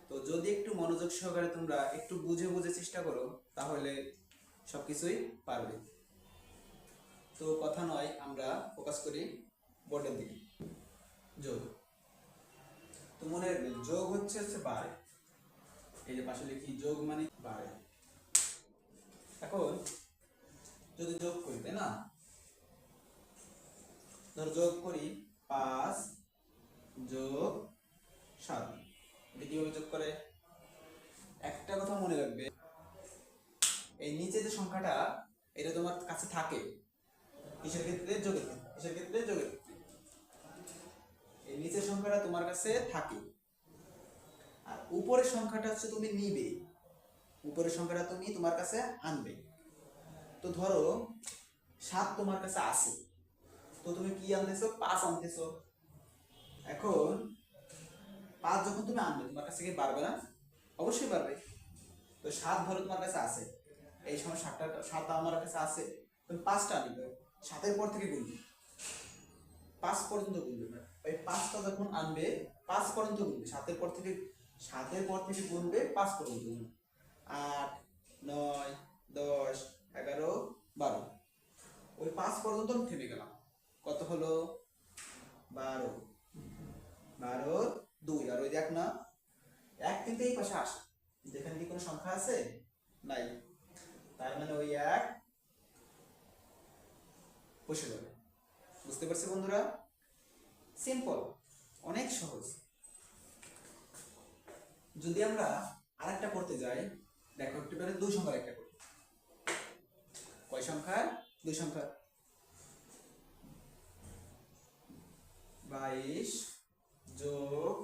তো যদি একটু মনোযোগ সহকারে তোমরা একটু বুঝে বুঝে চেষ্টা করো তাহলে সবকিছুই পারবে। তো কথা নয়, আমরা ফোকাস করি বোর্ডের দিকে। যোগ, তো মনে রাখবে যোগ হচ্ছে বাড়ে। এই যে পাশে লিখি যোগ মানে বাড়ে। এখন যদি যোগ করি, তাই না, ধর যোগ করি 5 যোগ 7, এটা কিভাবে যোগ করে? একটা কথা মনে রাখবে, এই নিচে যে সংখ্যাটা এটা তোমার কাছে থাকে কিসের ক্ষেত্রে? যোগের ক্ষেত্রে। কিসের ক্ষেত্রে? যোগের ক্ষেত্রে। এই নিচের সংখ্যাটা তোমার কাছে থাকে, আর উপরের সংখ্যাটা হচ্ছে তুমি নিবে, উপরের সংখ্যাটা তুমি তোমার কাছে আনবে। তো ধরো 7 তোমার কাছে আছে, তো তুমি কি আনতেছো? 5 আনতেছো। এখন 5 যখন তুমি আনবে তোমার কাছে কি বাড়বে না? অবশ্যই বাড়বে। তো 7 ধরো তোমার কাছে আছে, এই সময় 7টা আমার কাছে আছে, তুমি 5টা নিবে, 7-এর পর থেকে গুনবে, 5 পর্যন্ত গুনবে না। ওই 5টা যখন আনবে 5 পর্যন্ত গুনবে, 7-এর পর থেকে গুনবে 5 পর্যন্ত গুনবে। 8 9 10 11 12, ওই 5 পর্যন্ত আমি থেমে গেলাম। কত হলো? 12। 12 2, আর ওই দেখ না 1 কিন্তু এই পাশে আসে, যেখানে কি কোনো সংখ্যা আছে? নাই। তার মানে ওই 1 বসে যাবে। বুঝতে পারছো বন্ধুরা? সিম্পল, অনেক সহজ। যদি আমরা আরেকটা করতে যাই, দেখো একটু পরে 2 সংখ্যার একটা করি। কয় সংখ্যার? 2 সংখ্যার। 22 যোগ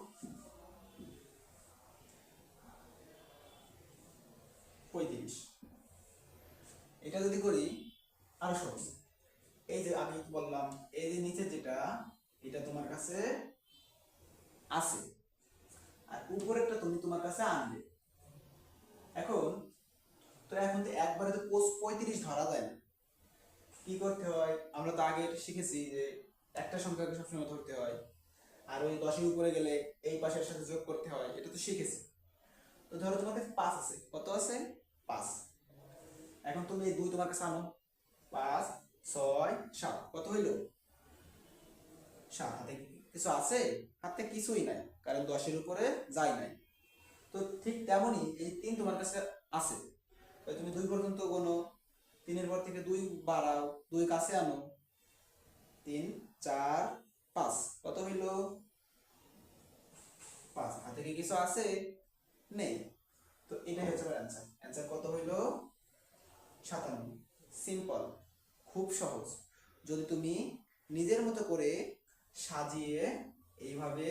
35, এটা যদি করি আরো সহজ। এই যে আমি বললাম, এই যে নিচে যেটা, এটা তোমার কাছে আছে, আর উপরেরটা তুমি তোমার কাছে আনবে। এখন তো একবারে তো 35 ধরা যায় না, কি করতে হয়? আমরা তো আগে শিখেছি যে একটা সংখ্যাকে সবসময় ধরতে হয়, আর ওই 10-এর উপরে গেলে এই পাশের সাথে যোগ করতে হয়, এটা তো শিখেছি। তো ধরো তোমার কাছে 5 আছে, কত আছে? 5। এখন তুমি এই 2 তোমার কাছে আনো, 5 6 7, কত হইল? 7। হাতে কিছু আছে? হাতে কিছুই নাই, কারণ 10-এর উপরে যায় নাই। তো ঠিক তেমনই এই 3 তোমার কাছে আছে, তাই তুমি 2 পর্যন্ত গোনো, 3-এর পর থেকে 2 বাড়াও, 2 কাছে আনো, 3 4 5, কত হইল? 5। হাতে কি কিছু আছে? নেই। তো এটাই হচ্ছে অ্যান্সার। অ্যান্সার কত হইল? 57। সিম্পল, খুব সহজ। যদি তুমি নিজের মতো করে সাজিয়ে এইভাবে